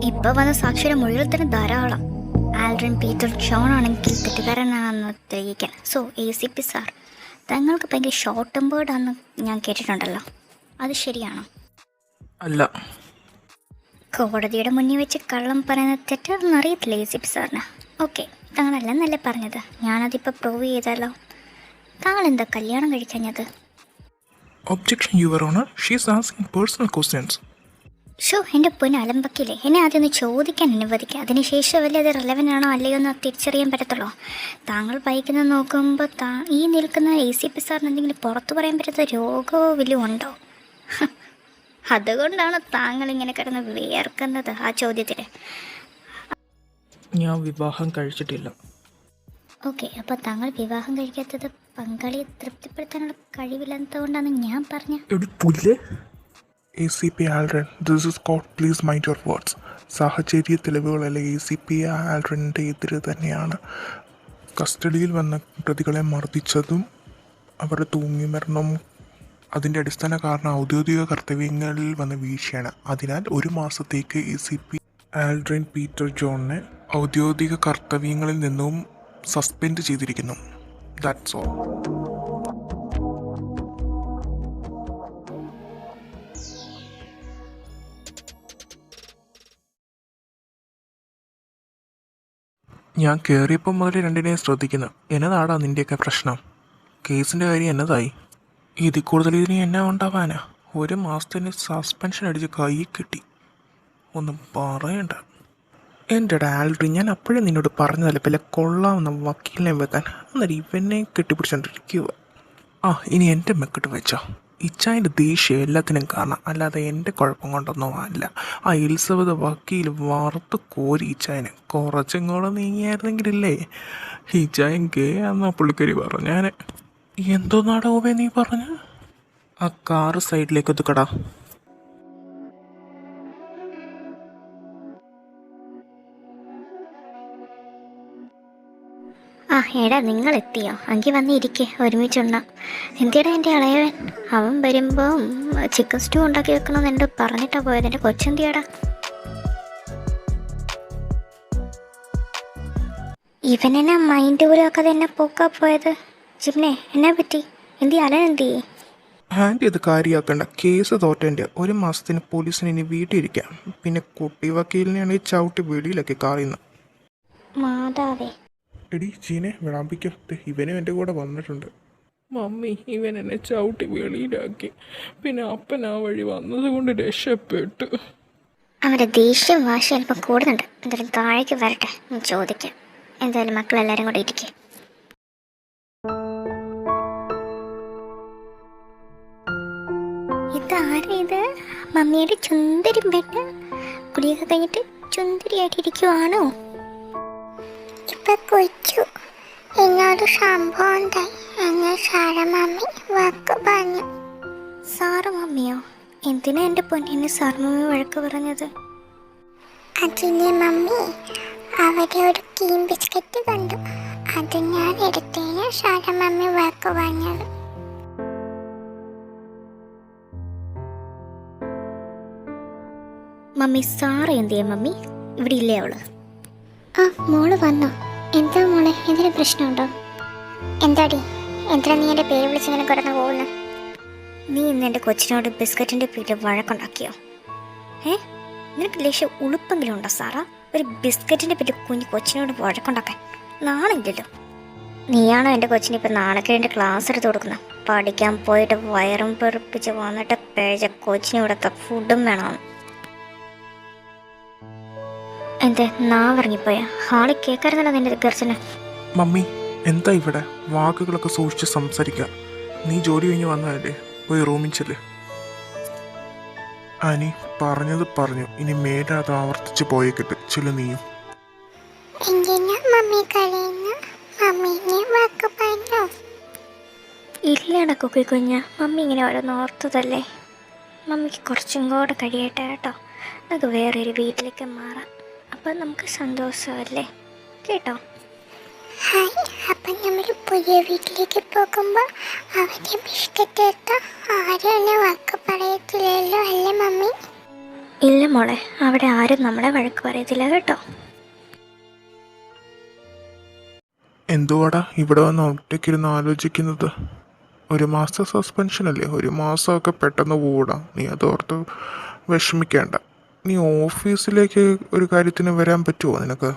ഇപ്പൊ വന്ന സാക്ഷിയുടെ മൊഴികൾ തന്നെ ധാരാളം. ആൽഡ്രിൻ പീറ്റർ ജോൺ ആണെങ്കിൽ തെറ്റുകാരനാണെന്ന് തെളിയിക്കാൻ. സോ ACP സാർ, തങ്ങൾക്ക് ഭയങ്കര ഷോർട്ട് ടെമ്പേർഡ് ആണെന്ന് ഞാൻ കേട്ടിട്ടുണ്ടല്ലോ, അത് ശരിയാണോ? അല്ല. കോടതിയുടെ മുന്നിൽ വെച്ച് കള്ളം പറയുന്നത് തെറ്റാണെന്ന് അറിയത്തില്ല ACP സാറിന്. ഓക്കെ, താങ്കളല്ലെന്നല്ലേ പറഞ്ഞത്, ഞാനതിപ്പോൾ പ്രൂവ് ചെയ്താലോ. താങ്കൾ എന്താ കല്യാണം കഴിക്കഞ്ഞത്? Objection your honour, she is asking personal questions. ഷോ, എൻ്റെ പൊന്ന് അലമ്പക്കില്ലേ, എന്നെ ആദ്യം ഒന്ന് ചോദിക്കാൻ അനുവദിക്കുക. അതിനുശേഷം അത് റെലവൻ്റ് ആണോ അല്ലയോ എന്ന് തിരിച്ചറിയാൻ പറ്റത്തുള്ളൂ. താങ്കൾ വായിക്കുന്നത് നോക്കുമ്പോൾ ഈ നിൽക്കുന്ന ACP സാറിന് എന്തെങ്കിലും പുറത്തു പറയാൻ പറ്റാത്ത രോഗമോ വലിയ ഉണ്ടോ? അതുകൊണ്ടാണ് താങ്കൾ ഇങ്ങനെ കിടന്ന് വിയർക്കുന്നത് ആ ചോദ്യത്തിൽ. ഞാൻ വിവാഹം കഴിച്ചിട്ടില്ല. ഓക്കെ, അപ്പോൾ താങ്കൾ വിവാഹം കഴിക്കാത്തത് പങ്കാളിയെ തൃപ്തിപ്പെടുത്താനുള്ള കഴിവില്ലാത്തതുകൊണ്ടാണ് ഞാൻ പറഞ്ഞത്. ACP Aldrin, this is court, please mind your words. സാഹചര്യ തെളിവുകളല്ല ACP ആൽഡ്രിൻ്റെ എതിര് തന്നെയാണ്. കസ്റ്റഡിയിൽ വന്ന പ്രതികളെ മർദ്ദിച്ചതും അവരുടെ തൂങ്ങിമരണവും അതിൻ്റെ അടിസ്ഥാന കാരണം ഔദ്യോഗിക കർത്തവ്യങ്ങളിൽ വന്ന വീഴ്ചയാണ്. അതിനാൽ 1 മാസത്തേക്ക് ACP ആൽഡ്രിൻ പീറ്റർ ജോണിനെ ഔദ്യോഗിക കർത്തവ്യങ്ങളിൽ നിന്നും സസ്പെൻഡ് ചെയ്തിരിക്കുന്നു. That's all. ഞാൻ കയറിയപ്പം മുതൽ രണ്ടിനെയും ശ്രദ്ധിക്കുന്നു. എന്നതാടാ നിൻ്റെയൊക്കെ പ്രശ്നം? കേസിൻ്റെ കാര്യം എന്നതായി? ഇതിൽ കൂടുതൽ ഇതിന് എന്നാ ഉണ്ടാവാനാ? 1 മാസത്തിന് സസ്പെൻഷൻ അടിച്ച് കൈ കിട്ടി, ഒന്നും പറയണ്ട. എൻ്റെ ആൽഡ്രി, ഞാൻ അപ്പോഴേ നിന്നോട് പറഞ്ഞതല്ലേ വല്ല കൊള്ളാവുന്ന വക്കീലിനെ വെത്താൻ. അന്നേരം ഇവനെ കെട്ടിപ്പിടിച്ചോണ്ടിരിക്കുക. ഇനി എൻ്റെ മെക്കിട്ട് വെച്ചോ. ഇച്ചായൻ്റെ ദേഷ്യം എല്ലാത്തിനും കാരണം, അല്ലാതെ എൻ്റെ കുഴപ്പം കൊണ്ടൊന്നും അല്ല. ആ എലിസബത്ത് വക്കീൽ വറുത്ത് കോരി ഇച്ചായന്. കുറച്ചും കൂടെ നീങ്ങിയായിരുന്നെങ്കിലില്ലേ ഇച്ചായൻ ഗേ ആണെന്നാ പുള്ളിക്കാരി പറഞ്ഞാൽ. എന്തോന്നാടാ ഓവേ നീ പറഞ്ഞ? ആ കാറ് സൈഡിലേക്ക് ഒതുക്കടാ. എടാ, നിങ്ങൾ എത്തിയോ? എങ്കിൽ വന്നിരിക്കേ, ഒരുമിച്ചുണ്ണ. എന്തിടാ എൻ്റെ ഇളയവൻ? അവൻ വരുമ്പോൾ ചിക്കൻ സ്റ്റൂ ഉണ്ടാക്കി വെക്കണമെന്ന് എന്നോട് പറഞ്ഞിട്ടാ പോയത്. എൻ്റെ കൊച്ചെന്തിയാടാ? ഇവനെന്നെ മൈൻഡ് പോലും ആക്കാതെ എന്നെ പോക്കാ പോയത്. ജിമ്നെ, എന്നെ പറ്റി? എന്തി അലനെന്തി? ആൻറ്റി അത് കാര്യമാക്കണ്ട. കേസ് തോറ്റേൻ്റെ 1 മാസത്തിന് പോലീസിന് ഇനി വീട്ടിലിരിക്കാം. പിന്നെ കുട്ടി വക്കീലിനെയാണെങ്കിൽ ചവിട്ടി വെളിയിലൊക്കെ കാറിയുന്നു. മാതാവേ. എടി ചീനെ വിളാമ്പിക്കത്തെ, ഇവനും എൻ്റെ കൂടെ വന്നിട്ടുണ്ട്. മമ്മി, ഇവൻ എന്നെ ചവിട്ടി വെളിയിലാക്കി. പിന്നെ അപ്പൻ ആ വഴി വന്നതുകൊണ്ട് രക്ഷപ്പെട്ടു. അവൻ്റെ ദേഷ്യം വാശി അല്പം കൂടുന്നുണ്ട്. എന്തായാലും താഴേക്ക് വരട്ടെ, ചോദിക്കാം. എന്തായാലും മക്കളെല്ലാവരും കൂടെ ഇരിക്കേ. ഇതാരാ ഇത്? മമ്മിയുടെ ചുന്ദരി പെണ്ണ് കുളിയൊക്കെ കഴിഞ്ഞിട്ട് ചുന്ദരിയായിട്ടിരിക്കുവാണോ? ഇപ്പൊ കൊച്ചു എന്നോട് സംഭവം ഉണ്ടായി. എന്നെ സാറ മമ്മി വാക്ക് പറഞ്ഞു. സാറ് മമ്മിയോ? എന്തിനാ എൻ്റെ പൊന്നിന് സാർ മമ്മി വഴക്ക് പറഞ്ഞത്? അതിന് മമ്മി അവിടെ ഒരു കീം ബിസ്ക്കറ്റ് കണ്ടു. അത് ഞാൻ എടുത്തതിന് സാറ മമ്മി വാക്ക് പറഞ്ഞത്. മമ്മി, സാറ് എന്ത് ചെയ്യാം മമ്മി? ഇവിടെ ഇല്ലേ അവള്? മോള് വന്നോ? എന്താ മോളെ, എന്തിനും പ്രശ്നമുണ്ടോ? എന്താടി, എന്തിനാ നീ എൻ്റെ പേര് വിളിച്ചിങ്ങനെ കിടന്നു പോകുന്നു? നീ ഇന്ന് എൻ്റെ കൊച്ചിനോട് ബിസ്ക്കറ്റിൻ്റെ പേരിൽ വഴക്കുണ്ടാക്കിയോ? നിനക്ക് ലക്ഷ്യം ഉളുപ്പെങ്കിലും ഉണ്ടോ സാറാ? ഒരു ബിസ്ക്കറ്റിൻ്റെ പേരിൽ കുഞ്ഞ് കൊച്ചിനോട് വഴക്കുണ്ടാക്കാൻ നാണില്ലല്ലോ. നീയാണോ എൻ്റെ കൊച്ചിന് ഇപ്പം നാണക്കേടിൻ്റെ ക്ലാസ് എടുത്ത് കൊടുക്കുന്നത്? പഠിക്കാൻ പോയിട്ട് വയറും പെറുപ്പിച്ച് വന്നിട്ട് പേഴ കൊച്ചിന് ഇവിടുത്തെ ഫുഡും വേണമെന്ന്. എന്തേ നാവിറങ്ങിപ്പോയാ? ഹാളിൽ കേൾക്കാറുണ്ടല്ലോ നിന്റെ ഗർജന. മമ്മി, എന്താ ഇവിടെ? വാക്കുകളൊക്കെ സൂക്ഷിച്ച് സംസാരിക്കുക. നീ ജോലി കഴിഞ്ഞ് വന്നതല്ലേ, പോയി റൂമിൽ ചെല്ല്. ആനി പറഞ്ഞത് പറഞ്ഞു, ഇനി മേലെ അത് ആവർത്തിച്ച് പോയേക്കിട്ട് ചെല്ലു നീയും. എന്തിനാ മമ്മി കളിയുന്ന? മമ്മീനെ വാക്ക് പറഞ്ഞോ? ഇല്ലടാ കുക്കി കുഞ്ഞ, മമ്മി ഇങ്ങനെ ഓരോന്ന് ഓർത്തതല്ലേ. മമ്മിക്ക് കുറച്ചും കൂടെ കഴിയട്ടെ കേട്ടോ. നമുക്ക് വേറൊരു വീട്ടിലേക്ക് മാറാം. അപ്പം നമുക്ക് സന്തോഷമല്ലേ കേട്ടോ? ഹായ്, അപ്പം നമ്മൾ പുതിയ വീട്ടിലേക്ക് പോകുമ്പോൾ അവൻ്റെ ബിസ്ക്കറ്റ് എടുത്താൽ ആരും എന്നെ വാക്ക് പറയത്തില്ലല്ലോ അല്ലേ മമ്മി? ഇല്ല മോളെ, അവിടെ ആരും നമ്മളെ വഴക്ക് പറയത്തില്ല കേട്ടോ. എന്തുവാടാ ഇവിടെ വന്ന് ഒറ്റയ്ക്കിരുന്ന് ആലോചിക്കുന്നത്? ഒരു മാസത്തെ സസ്പെൻഷൻ അല്ലേ, ഒരു മാസമൊക്കെ പെട്ടെന്ന് പോകൂടാ. നീ അതോർത്ത് വിഷമിക്കേണ്ട. നീ ഓഫീസിലേക്ക് ഒരു കാര്യത്തിന് വരാൻ പറ്റുമോ നിനക്ക്?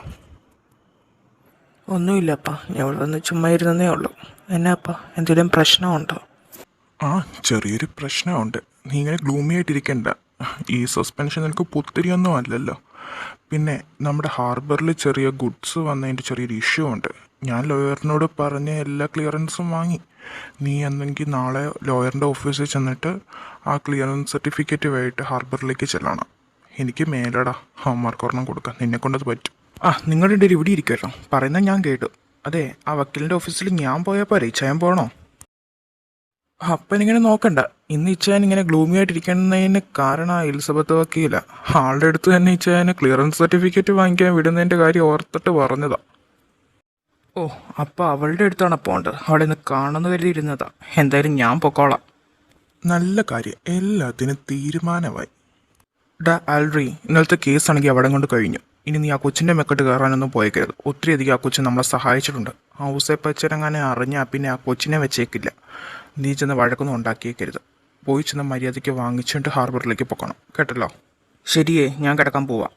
ഒന്നുമില്ലപ്പാ, ഞാൻ ഇവിടെ വന്ന് ചുമ്മാ ഇരുന്നേ ഉള്ളൂ. എന്നാപ്പാ, എന്തെങ്കിലും പ്രശ്നമുണ്ടോ? ആ, ചെറിയൊരു പ്രശ്നമുണ്ട്. നീ ഇങ്ങനെ ഗ്ലൂമി ആയിട്ടിരിക്കണ്ട. ഈ സസ്പെൻഷൻ നിനക്ക് പുത്തിരിയൊന്നും അല്ലല്ലോ. പിന്നെ നമ്മുടെ ഹാർബറിൽ ചെറിയ ഗുഡ്സ് വന്നതിൻ്റെ ചെറിയൊരു ഇഷ്യൂ ഉണ്ട്. ഞാൻ ലോയറിനോട് പറഞ്ഞ എല്ലാ ക്ലിയറൻസും വാങ്ങി. നീ എന്നെങ്കിൽ നാളെ ലോയറിൻ്റെ ഓഫീസിൽ ചെന്നിട്ട് ആ ക്ലിയറൻസ് സർട്ടിഫിക്കറ്റുമായിട്ട് ഹാർബറിലേക്ക് ചെല്ലണം. എനിക്ക് മേലടാ ഹോംവർക്ക് ഒരെണ്ണം കൊടുക്കാം, നിന്നെക്കൊണ്ടത് പറ്റും. നിങ്ങളുടെ ഇടയിൽ ഇവിടെ ഇരിക്കുമല്ലോ, പറയുന്നത് ഞാൻ കേട്ടു. അതെ, ആ വക്കീലിൻ്റെ ഓഫീസിൽ ഞാൻ പോയാൽ പോരെ, ഇച്ചായൻ പോകണോ? അപ്പനിങ്ങനെ നോക്കണ്ട. ഇന്ന് ഇച്ചായൻ ഇങ്ങനെ ഗ്ലൂമി ആയിട്ടിരിക്കുന്നതിന് കാരണം ആ എലിസബത്ത് വക്കീല. ആളുടെ അടുത്ത് തന്നെ ഇച്ചായന് ക്ലിയറൻസ് സർട്ടിഫിക്കറ്റ് വാങ്ങിക്കാൻ വിടുന്നതിൻ്റെ കാര്യം ഓർത്തിട്ട് പറഞ്ഞതാ. ഓ, അപ്പോൾ അവളുടെ അടുത്താണ് പോകേണ്ടത്. അവളെ ഇന്ന് കാണുന്ന കരുതിയിരുന്നതാ. എന്തായാലും ഞാൻ പൊക്കോളാം. നല്ല കാര്യം, എല്ലാത്തിനും തീരുമാനമായി. ആൽഡ്രി, ഇന്നലത്തെ കേസാണെങ്കിൽ അവിടെ കൊണ്ട് കഴിഞ്ഞു. ഇനി നീ ആ കൊച്ചിൻ്റെ മെക്കെട്ട് കയറാനൊന്നും പോയേക്കരുത്. ഒത്തിരിയധികം ആ കൊച്ചു നമ്മളെ സഹായിച്ചിട്ടുണ്ട്. ഹൗസെ പച്ചരങ്ങനെ അറിഞ്ഞാൽ പിന്നെ ആ കൊച്ചിനെ വെച്ചേക്കില്ല. നീ ചെന്ന് വഴക്കൊന്നും ഉണ്ടാക്കിയേക്കരുത്. പോയി ചെന്ന് മര്യാദയ്ക്ക് വാങ്ങിച്ചിട്ട് ഹാർബറിലേക്ക് പോക്കണം, കേട്ടല്ലോ? ശരിയേ, ഞാൻ കിടക്കാൻ പോവാം.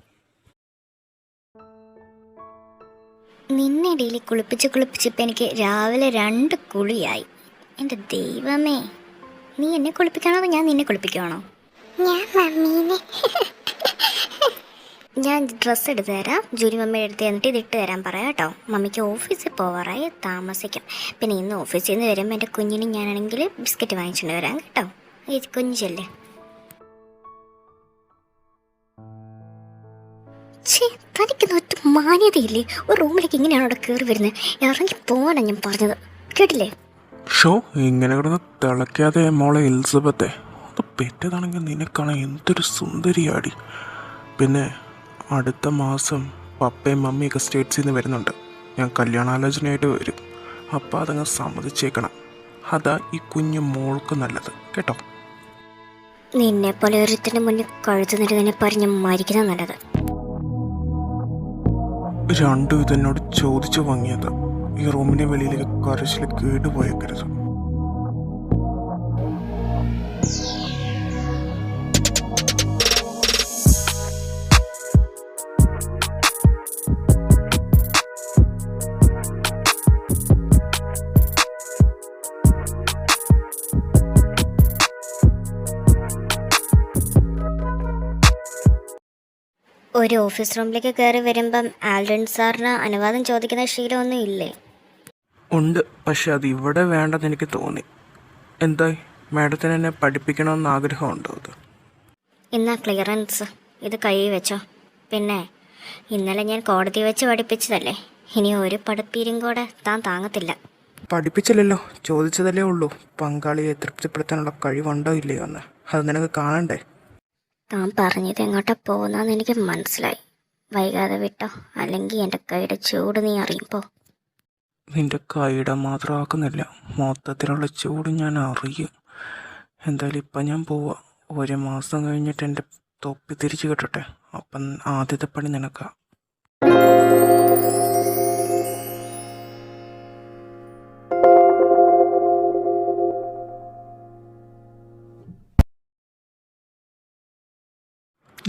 നിന്നെ ഡെയിലി കുളിപ്പിച്ചിപ്പോൾ എനിക്ക് രാവിലെ 2 കുളിയായി. എൻ്റെ ദൈവമേ, നീ എന്നെ കുളിപ്പിക്കണോ അതോ ഞാൻ നിന്നെ കുളിപ്പിക്കണോ? ഞാൻ മമ്മീനെ ഞാൻ ഡ്രസ്സ് എടുത്ത് തരാം. ജൂലി മമ്മിയുടെ അടുത്ത് എന്നിട്ട് ഇതിട്ട് തരാൻ പറയാം കേട്ടോ. മമ്മിക്ക് ഓഫീസിൽ പോവാറായി, താമസിക്കും. പിന്നെ ഇന്ന് ഓഫീസിൽ നിന്ന് വരുമ്പോൾ എൻ്റെ കുഞ്ഞിന് ഞാനാണെങ്കിൽ ബിസ്ക്കറ്റ് വാങ്ങിച്ചിട്ട് വരാം കേട്ടോ. ഈ കുഞ്ഞ് ചെല്ലേ. തനിക്കൊന്നും ഒറ്റ മാന്യതയില്ലേ? ഒരു റൂമിലേക്ക് ഇങ്ങനെയാണ് അവിടെ കയറി വരുന്നത്. ഇറങ്ങി പോകാനാണ് ഞാൻ പറഞ്ഞത്, കേട്ടില്ലേ? ഷോ ഇങ്ങനെ കിടന്ന് തിളയ്ക്കാതെ മോളെ എലിസബത്തെ. അത് പെറ്റതാണെങ്കിൽ നിനക്കാണ് എന്തൊരു സുന്ദരിയാടി. പിന്നെ അടുത്ത മാസം പപ്പയും മമ്മിയൊക്കെ സ്റ്റേറ്റ്സിൽ നിന്ന് വരുന്നുണ്ട്. ഞാൻ കല്യാണാലോചനയായിട്ട് വരും. അപ്പം അതങ്ങ് സമ്മതിച്ചേക്കണം. അതാ ഈ കുഞ്ഞു മോൾക്ക് നല്ലത്, കേട്ടോ? നിന്നെ പോലെ ഒരുത്തിൻ്റെ മുന്നിൽ കഴുത്തുന്നിട്ട് തന്നെ പറഞ്ഞ് മരിക്കുന്നത് നല്ലത്. രണ്ടും ഇതെന്നോട് ചോദിച്ചു വാങ്ങിയതാ. ഈ റൂമിൻ്റെ വെളിയിലേക്ക് കരച്ചിൽ കേടുപോയേക്കരുത്. ഒരു ഓഫീസ് റൂമിലേക്ക് കയറി വരുമ്പം ആൽഡൻ സാറിന് അനുവാദം ചോദിക്കുന്ന ശീലമൊന്നും ഇല്ലേ? ഉണ്ട്, പക്ഷെ അത് ഇവിടെ വേണ്ടെന്ന് എനിക്ക് തോന്നി. എന്തായി, മാഡത്തിന് എന്നെ പഠിപ്പിക്കണമെന്ന് ആഗ്രഹമുണ്ടോ? അത് ഇന്നാ ക്ലിയറൻസ്, ഇത് കയ്യിൽ വെച്ചോ. പിന്നെ ഇന്നലെ ഞാൻ കോടതി വെച്ച് പഠിപ്പിച്ചതല്ലേ, ഇനി ഒരു പഠിപ്പീരും കൂടെ താൻ താങ്ങത്തില്ല. പഠിപ്പിച്ചില്ലല്ലോ, ചോദിച്ചതല്ലേ ഉള്ളൂ. പങ്കാളിയെ തൃപ്തിപ്പെടുത്താനുള്ള കഴിവുണ്ടോ ഇല്ലയോ എന്ന് അത് നിനക്ക് കാണണ്ടേ? താൻ പറഞ്ഞത് എങ്ങോട്ടാ പോകുന്നതെന്ന് എനിക്ക് മനസ്സിലായി. വൈകാതെ വിട്ടോ, അല്ലെങ്കിൽ എൻ്റെ കൈയുടെ ചൂട് നീ അറിയുമ്പോൾ. നിന്റെ കൈയുടെ മാത്രം ആക്കുന്നില്ല, മൊത്തത്തിലുള്ള ചൂട് ഞാൻ അറിയും. എന്തായാലും ഇപ്പം ഞാൻ പോവാം. 1 മാസം കഴിഞ്ഞിട്ട് എൻ്റെ തൊപ്പി തിരിച്ചു കിട്ടട്ടെ. അപ്പം ആദ്യത്തെ പണി നിനക്കാ.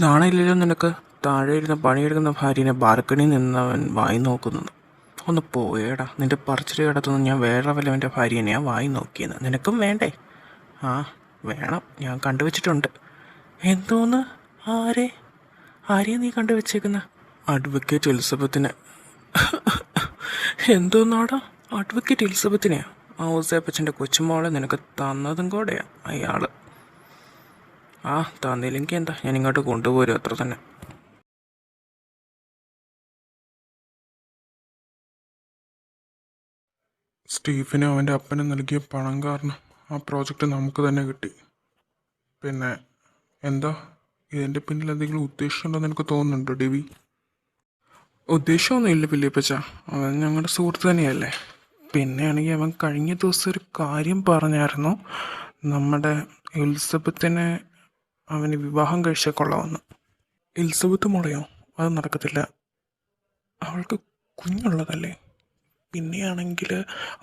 നാണയില്ലല്ലോ നിനക്ക്? താഴെ ഇരുന്ന് പണിയെടുക്കുന്ന ഭാര്യനെ ബാൽക്കണിയിൽ നിന്നവൻ വായി നോക്കുന്നത്. ഒന്ന് പോയേടാ, നിന്റെ പറച്ചിൽ കിടത്തുന്നു. ഞാൻ വേറെ വല്ലവൻ്റെ ഭാര്യനെയാണ് വായി നോക്കിയെന്ന്. നിനക്കും വേണ്ടേ? ആ വേണം, ഞാൻ കണ്ടുവച്ചിട്ടുണ്ട്. എന്തോന്ന്? ആരെയാ നീ കണ്ടുവച്ചേക്കുന്ന? അഡ്വക്കേറ്റ് എലിസബത്തിനെ. എന്തോന്നാടാ? അഡ്വക്കേറ്റ് എലിസബത്തിനെയാ? ഔസേപ്പച്ചൻ്റെ കൊച്ചുമോളെ നിനക്ക് തന്നതും കൂടെയാ അയാൾ. തന്നില്ലെങ്കിൽ എന്താ, ഞാൻ ഇങ്ങോട്ട് കൊണ്ടുപോരും, അത്ര തന്നെ. സ്റ്റീഫനും അവൻ്റെ അപ്പനും നൽകിയ പണം കാരണം ആ പ്രോജക്റ്റ് നമുക്ക് തന്നെ കിട്ടി. പിന്നെ എന്താ, ഇതിൻ്റെ പിന്നിൽ എന്തെങ്കിലും ഉദ്ദേശമുണ്ടെന്ന് എനിക്ക് തോന്നുന്നുണ്ടോ ഡിവി? ഉദ്ദേശമൊന്നും ഇല്ല പിള്ളിയപ്പച്ച, അവൻ ഞങ്ങളുടെ സുഹൃത്ത് തന്നെയല്ലേ. പിന്നെയാണെങ്കിൽ അവൻ കഴിഞ്ഞ ദിവസം ഒരു കാര്യം പറഞ്ഞായിരുന്നു, നമ്മുടെ എലിസബത്തിനെ അവന് വിവാഹം കഴിച്ചാൽ കൊള്ളാമെന്ന്. എലിസബത്ത് മോളെയോ? അത് നടക്കത്തില്ല. അവൾക്ക് കുഞ്ഞുള്ളതല്ലേ. പിന്നെയാണെങ്കിൽ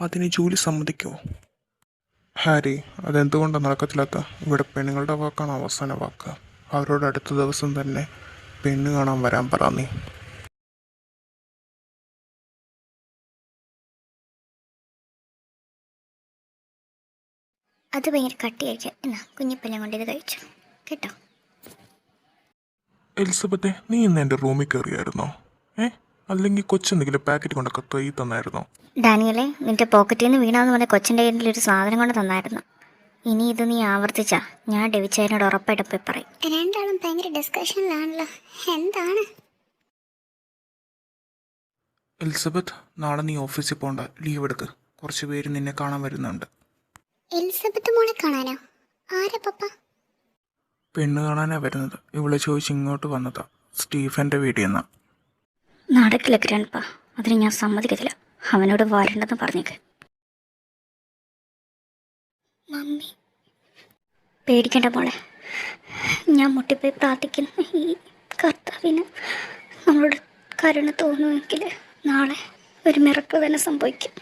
അതിന് ജോലി സമ്മതിക്കുമോ? ഹാരി, അതെന്തുകൊണ്ടാണ് നടക്കത്തില്ലാത്ത? ഇവിടെ പെണ്ണുങ്ങളുടെ വാക്കാണ് അവസാന വാക്ക്. അവരോട് അടുത്ത ദിവസം തന്നെ പെണ്ണ് കാണാൻ വരാൻ പറ നീ. അത് ഭയങ്കര കട്ടിയായിരിക്കും. എന്നാ കുഞ്ഞിപ്പല്ലം കൊണ്ട് ഇത് കഴിച്ചു കേട്ടോ. എലിസബത്തെ, നീ ഇന്ന് എൻ്റെ റൂമിൽ കയറിയായിരുന്നോ? അല്ലെങ്കിൽ കൊച്ചെന്തെങ്കിലും പാക്കറ്റ് കൊണ്ടൊക്കെ തൈ തന്നായിരുന്നോ? ഡാനിയലെ, നിന്റെ പോക്കറ്റിൽ നിന്ന് വീണാന്ന് പറഞ്ഞ കൊച്ചിൻ്റെ കയ്യിൽ ഒരു സാധനം കൊണ്ട് തന്നായിരുന്നു. ഇനി ഇത് നീ ആവർത്തിച്ചാ ഞാൻ ഡെവിച്ചേനോട് ഉറപ്പായിട്ട് പോയി പറയും. രണ്ടാളും ഭയങ്കര ഡിസ്കഷനിലാണല്ലോ. എന്താണ്? എലിസബത്ത്, നാളെ നീ ഓഫീസിൽ പോകണ്ട, ലീവ് എടുക്ക്. കുറച്ച് പേര് നിന്നെ കാണാൻ വരുന്നുണ്ട്. എലിസബത്ത് മോളെ കാണാനോ? ആരാ പപ്പ? പെണ്ണ് കാണാനാ വരുന്നത്. ഇവളെ ചോദിച്ച് ഇങ്ങോട്ട് വന്നതാ. സ്റ്റീഫൻ്റെ വീട്ടിൽ നിന്നാ. നടക്കില്ല ഗ്രാൻഡ്പാ, അതിന് ഞാൻ സമ്മതിക്കത്തില്ല. അവനോട് വരണ്ടെന്ന് പറഞ്ഞേക്ക്. മമ്മി, പേടിക്കണ്ട മോളെ, ഞാൻ മുട്ടിപ്പോയി പ്രാർത്ഥിക്കുന്നു. ഈ കർത്താവിന് നമ്മളോട് കരുണ തോന്നുമെങ്കിൽ നാളെ ഒരു മിറക്കിൾ തന്നെ സംഭവിക്കും.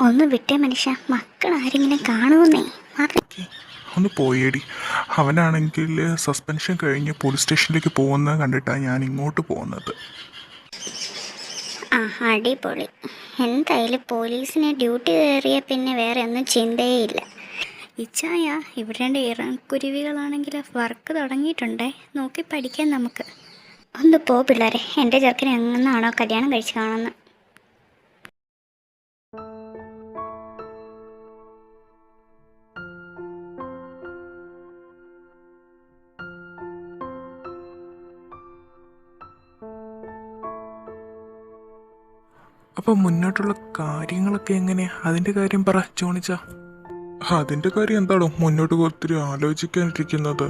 ഒന്ന് വിട്ടേ മനുഷ്യ, മക്കൾ ആരെങ്കിലും കാണുമെന്നേ. ഒന്ന് പോയേടി. അവനാണെങ്കിൽ സസ്പെൻഷൻ കഴിഞ്ഞ് പോലീസ് സ്റ്റേഷനിലേക്ക് പോകുന്നത് കണ്ടിട്ടാണ് ഞാൻ ഇങ്ങോട്ട് പോകുന്നത്. ആ, അടിപൊളി. എന്തായാലും പോലീസിന് ഡ്യൂട്ടി കയറിയ പിന്നെ വേറെ ഒന്നും ചിന്തയേയില്ല. ഇച്ചായ, ഇവിടെ രണ്ട് ഇറക്കുരുവികളാണെങ്കിൽ വർക്ക് തുടങ്ങിയിട്ടുണ്ടേ. നോക്കി പഠിക്കാൻ നമുക്ക്. ഒന്ന് പോ പിള്ളേരെ, എൻ്റെ ചെറുക്കനെ എങ്ങനെയാണോ കല്യാണം കഴിച്ച് കാണുന്നത്. അപ്പം മുന്നോട്ടുള്ള കാര്യങ്ങളൊക്കെ എങ്ങനെയാ? അതിൻ്റെ കാര്യം പറ ജോണിച്ച. അതിൻ്റെ കാര്യം എന്താണോ മുന്നോട്ട് ഒത്തിരി ആലോചിക്കാനിരിക്കുന്നത്.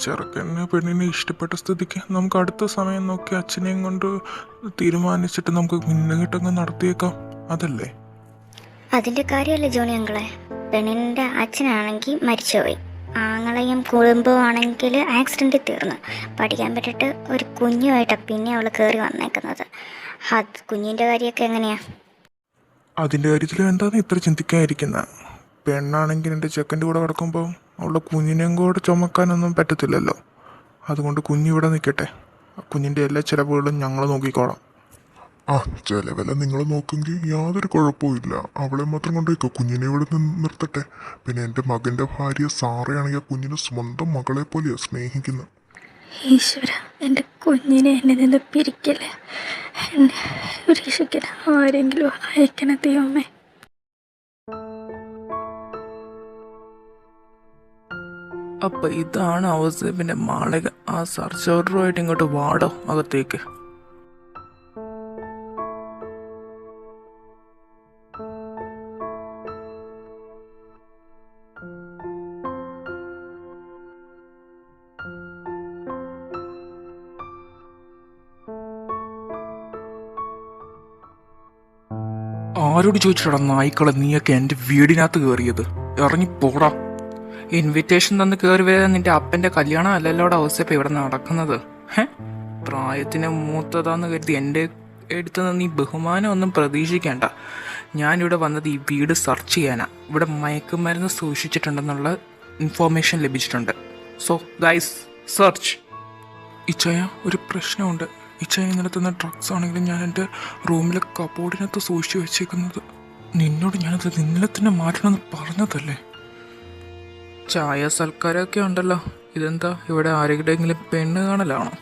ചെറുക്കന് പെണ്ണിനെ ഇഷ്ടപ്പെട്ട സ്ഥിതിക്ക് നമുക്ക് അടുത്ത സമയം നോക്കി അച്ഛനെയും കൊണ്ട് തീരുമാനിച്ചിട്ട് നമുക്ക് മുന്നേറ്റങ്ങ് നടത്തിയേക്കാം. അതല്ലേ? അതിൻ്റെ കാര്യമല്ലേ ജോണി അങ്കിളെ. പെണ്ണിൻ്റെ അച്ഛനാണെങ്കിൽ മരിച്ചുപോയി, ആങ്ങളെയും കുടുംബവും ആണെങ്കിൽ ആക്സിഡൻറ്റിൽ തീർന്നു. പഠിക്കാൻ പറ്റിയിട്ട് ഒരു കുഞ്ഞുമായിട്ടാണ് പിന്നെ അവൾ കയറി വന്നേക്കുന്നത്. അത് കുഞ്ഞിൻ്റെ കാര്യമൊക്കെ എങ്ങനെയാ? അതിൻ്റെ കാര്യത്തിൽ എന്താണ് ഇത്ര ചിന്തിക്കാതിരിക്കുന്നത്? പെണ്ണാണെങ്കിൽ എൻ്റെ ചെക്കൻ്റെ കൂടെ കിടക്കുമ്പോൾ അവളുടെ കുഞ്ഞിനെയും കൂടെ ചുമക്കാനൊന്നും പറ്റത്തില്ലല്ലോ. അതുകൊണ്ട് കുഞ്ഞിവിടെ നിൽക്കട്ടെ. കുഞ്ഞിൻ്റെ എല്ലാ ചിലവുകളും ഞങ്ങൾ നോക്കിക്കോളാം. ചിലവെല്ലാം നിങ്ങൾ നോക്കെങ്കിൽ യാതൊരു കുഴപ്പമില്ല. അവളെ മാത്രം കൊണ്ടുപോയിക്കോ, കുഞ്ഞിനെ ഇവിടെ നിന്ന് നിർത്തട്ടെ. പിന്നെ എൻ്റെ മകൻ്റെ ഭാര്യ സാറയാണെങ്കിൽ ആ കുഞ്ഞിനെ സ്വന്തം മകളെ പോലെയാണ് സ്നേഹിക്കുന്നത്. ഈശ്വര, എൻ്റെ കുഞ്ഞിനെ എന്നെ നിന്ന് പിരിക്കല്ലേ, എന്നെ രക്ഷിക്കണം. ആരെങ്കിലും അയക്കണ ദൈവമേ. അപ്പം ഇതാണ് ഔസേപ്പിൻ്റെ മാളിക. ആ സെർച്ച് ഓർഡറുമായിട്ട് ഇങ്ങോട്ട് വാടോ അകത്തേക്ക്. ആരോട് ചോദിച്ചോടാ നായ്ക്കളെ നീയൊക്കെ എൻ്റെ വീടിനകത്ത് കയറിയത്? ഇറങ്ങിപ്പോടാ. ഇൻവിറ്റേഷൻ തന്ന് കയറി വരാൻ നിന്റെ അപ്പൻ്റെ കല്യാണം അല്ലല്ലോടെ ഔസേപ്പ് ഇവിടെ നടക്കുന്നത്. പ്രായത്തിന് മൂത്തതാന്ന് കരുതി എൻ്റെ അടുത്തുനിന്ന് നീ ബഹുമാനം ഒന്നും പ്രതീക്ഷിക്കേണ്ട. ഞാനിവിടെ വന്നത് ഈ വീട് സെർച്ച് ചെയ്യാനാണ്. ഇവിടെ മയക്കുമരുന്ന് സൂക്ഷിച്ചിട്ടുണ്ടെന്നുള്ള ഇൻഫോർമേഷൻ ലഭിച്ചിട്ടുണ്ട്. So guys, search. ഇച്ചയ, ഒരു പ്രശ്നമുണ്ട്. ഇച്ചയ നിലത്തുന്ന ഡ്രഗ്സ് ആണെങ്കിലും ഞാൻ എൻ്റെ റൂമിലെ കബോർഡിനകത്ത് സൂക്ഷിച്ചു വെച്ചേക്കുന്നത്. നിന്നോട് ഞാനത് നിന്നിലെ തന്നെ മാറ്റണമെന്ന് പറഞ്ഞതല്ലേ? ചായ സൽക്കാരമൊക്കെ ഉണ്ടല്ലോ. ഇതെന്താ ഇവിടെ ആരെങ്കിലും പെണ്ണ് കാണലാണോ?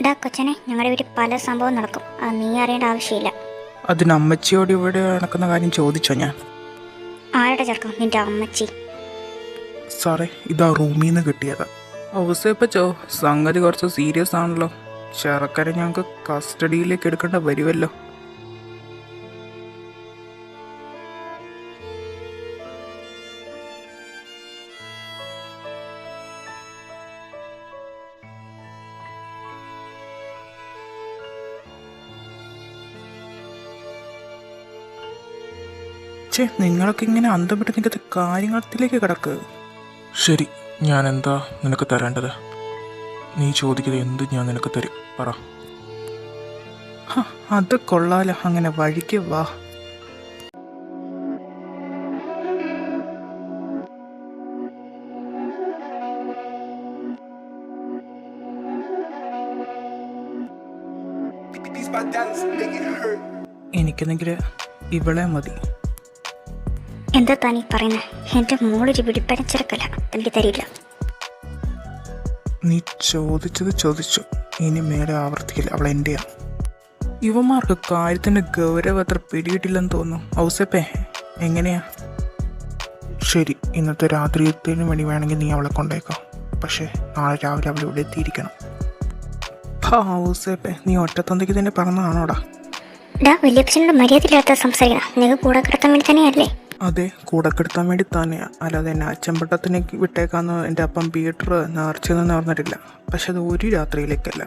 ഡാ കൊച്ചനെ, ഞങ്ങളുടെ വീട്ടിൽ പല സംഭവം നടക്കും. അത് നീ അറിയേണ്ട ആവശ്യമില്ല. അതിന് അമ്മച്ചിയോട് ഇവിടെ നടക്കുന്ന കാര്യം ചോദിച്ചോ ഞാൻ? ആരുടെ ചെറുക്കം? നിന്റെ അമ്മച്ചി. സാറേ, ഇതാ റൂമിൽ നിന്ന് കിട്ടിയതാ. ഔസേപ്പച്ചോ, സംഗതി കുറച്ച് സീരിയസ് ആണല്ലോ. ചെറുക്കനെ ഞങ്ങൾക്ക് കസ്റ്റഡിയിലേക്ക് എടുക്കേണ്ട വരുമല്ലോ. നിങ്ങളൊക്കെ ഇങ്ങനെ അന്തം വിട്ട് നിൽക്കുന്ന കാര്യത്തിലേക്ക് കിടക്ക്. ശരി, ഞാൻ എന്താ നിനക്ക് തരേണ്ടത്? നീ ചോദിക്കുന്നത് എന്ത് ഞാൻ നിനക്ക് തരും പറ. അത് കൊള്ളാലോ, അങ്ങനെ വഴിക്ക് വാ. എനിക്കെന്നെങ്കിൽ ഇവളെ മതി. എന്താ താനീ പറയുന്നത്? എൻ്റെ മോളൊരു പിടിപ്പരച്ചിറക്കല്ല, എനിക്ക് തരില്ല. നീ ചോദിച്ചത് ചോദിച്ചു, ഇനി മേലെ ആവർത്തിക്കില്ല. അവൾ എൻ്റെയാണ്. യുവമാർക്ക് കാര്യത്തിൻ്റെ ഗൗരവം അത്ര പിടിയിട്ടില്ലെന്ന് തോന്നുന്നു. ഔസേപ്പേ, എങ്ങനെയാ? ശരി, ഇന്നത്തെ രാത്രിയത്തിന് വേണ്ടി വേണമെങ്കിൽ നീ അവളെ കൊണ്ടേക്കാം. പക്ഷേ നാളെ രാവിലെ അവൾ ഇവിടെ എത്തിയിരിക്കണം. ഔസേപ്പേ, നീ ഒറ്റത്തന്തയ്ക്ക് തന്നെ പറഞ്ഞതാണോടാ? വലിയപ്പച്ചനോട് മര്യാദയില്ലാത്ത സംസാരിക്കണം. നിങ്ങൾ കൂടെ കിടത്താൻ വേണ്ടി തന്നെയല്ലേ? അതെ, കൂടെ കിടത്താൻ വേണ്ടി തന്നെയാണ്. അല്ലാതെ എന്നെ അച്ചമ്പട്ടത്തിലേക്ക് വിട്ടേക്കാന്ന് എൻ്റെ അപ്പം പീറ്റർ നേർച്ചയെന്ന് പറഞ്ഞിട്ടില്ല. പക്ഷെ അത് ഒരു രാത്രിയിലേക്കല്ല,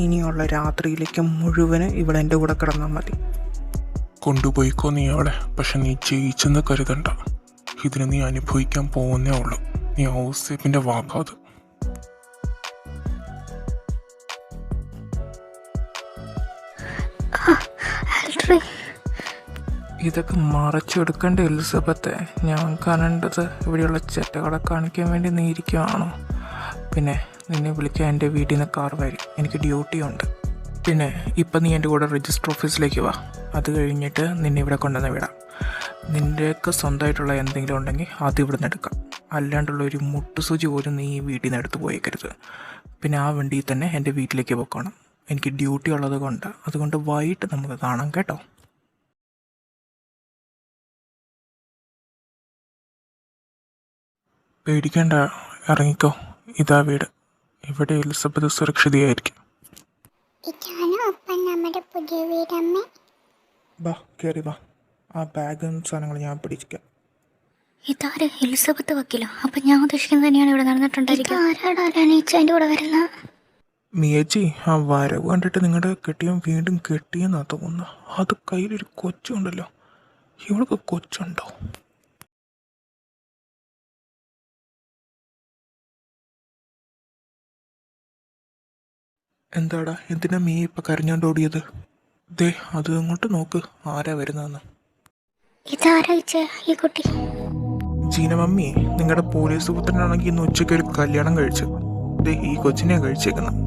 ഇനിയുള്ള രാത്രിയിലേക്ക് മുഴുവന് ഇവിടെ എൻ്റെ കൂടെ കിടന്നാൽ മതി. കൊണ്ടുപോയിക്കോ നീ അവളെ. പക്ഷെ നീ ജയിച്ചെന്ന് കരുതണ്ട. ഇതിന് നീ അനുഭവിക്കാൻ പോകുന്നേ ഉള്ളൂ. നീ ഔസേപ്പിൻ്റെ വാക്കാത്. ഇതൊക്കെ മറച്ചെടുക്കേണ്ട എലിസബത്തെ. ഞാൻ കാണേണ്ടത് ഇവിടെയുള്ള ചെറ്റകളെ കാണിക്കാൻ വേണ്ടി നീ ഇരിക്കുവാണോ? പിന്നെ നിന്നെ വിളിക്കാൻ എൻ്റെ വീട്ടിൽ നിന്ന് കാർ വരും. എനിക്ക് ഡ്യൂട്ടി ഉണ്ട്. പിന്നെ ഇപ്പം നീ എൻ്റെ കൂടെ രജിസ്റ്റർ ഓഫീസിലേക്ക് വാ. അത് കഴിഞ്ഞിട്ട് നിന്നെ ഇവിടെ കൊണ്ടുവന്ന് വിടാം. നിൻ്റെയൊക്കെ സ്വന്തമായിട്ടുള്ള എന്തെങ്കിലും ഉണ്ടെങ്കിൽ അത് ഇവിടെ നിന്ന് എടുക്കാം. അല്ലാണ്ടുള്ള ഒരു മുട്ടുസൂചി പോലും നീ ഈ വീട്ടിൽ നിന്ന് എടുത്ത് പോയേക്കരുത്. പിന്നെ ആ വണ്ടിയിൽ തന്നെ എൻ്റെ വീട്ടിലേക്ക് പോക്കണം. എനിക്ക് ഡ്യൂട്ടി ഉള്ളത് കൊണ്ട്. അതുകൊണ്ട് വൈകിട്ട് നമുക്ക് കാണാം കേട്ടോ. പേടിക്കേണ്ട, ഇറങ്ങിക്കോ. ഇതാ വീട്. ഇവിടെ എലിസബത്ത് സുരക്ഷിതയായിരിക്കും. ഇതാണ് അപ്പം നമ്മുടെ പുതിയ വീടമ്മേ. വാ, കയറി വാ. ആ ബാഗും സാധനങ്ങൾ ഞാൻ പിടിക്കാം. ഇതാര്? എലിസബത്ത് വക്കീലോ? അപ്പം ഞാൻ ഉദ്ദേശിക്കുന്നത് തന്നെയാണ് ഇവിടെ നടന്നിട്ടുണ്ടായിരിക്കും. ആരാടാ എൻ്റെ കൂടെ വരുന്ന? മിയച്ചി, ആ വരവ് കണ്ടിട്ട് നിങ്ങളുടെ കെട്ടിയൻ വീണ്ടും കെട്ടിയെന്നാ തോന്നുന്നു. അത് കയ്യിലൊരു കൊച്ചുണ്ടല്ലോ. ഇവൾക്ക് കൊച്ചുണ്ടോ? എന്താടാ, എന്തിനാ മീ ഇപ്പം കരഞ്ഞോണ്ട് ഓടിയത്? ദേ, അത് അങ്ങോട്ട് നോക്ക്, ആരാ വരുന്നതെന്ന്. ഇതാരാ ഈ കുട്ടി? ജീന മമ്മി, നിങ്ങളുടെ പോലീസ് പുത്രനാണെങ്കിൽ ഇന്ന് ഉച്ചയ്ക്ക് ഒരു കല്യാണം കഴിച്ചു. ദേ, ഈ കൊച്ചിനെയാണ് കഴിച്ചേക്കുന്നത്.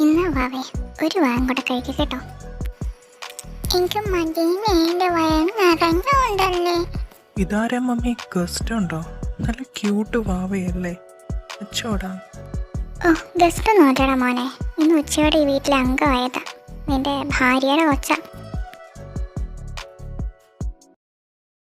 ഇന്നാ വാവേ, ഒരു വാരം കൂടെ കഴിക്കുക കേട്ടോ. എനിക്ക് മതി, എൻ്റെ വയറ് നിറഞ്ഞുണ്ടല്ലേ. ഇതാരാ മമ്മി? ഗസ്റ്റ് ഉണ്ടോ? നല്ല ക്യൂട്ട് വാവയല്ലേ? അച്ചോടാ. ഓ, ഗസ്റ്റ് നോക്കടാ മോനെ. ഇന്ന് ഉച്ചയോടെ ഈ വീട്ടിലെ അംഗമായതാ. നിന്റെ ഭാര്യയുടെ കൊച്ച.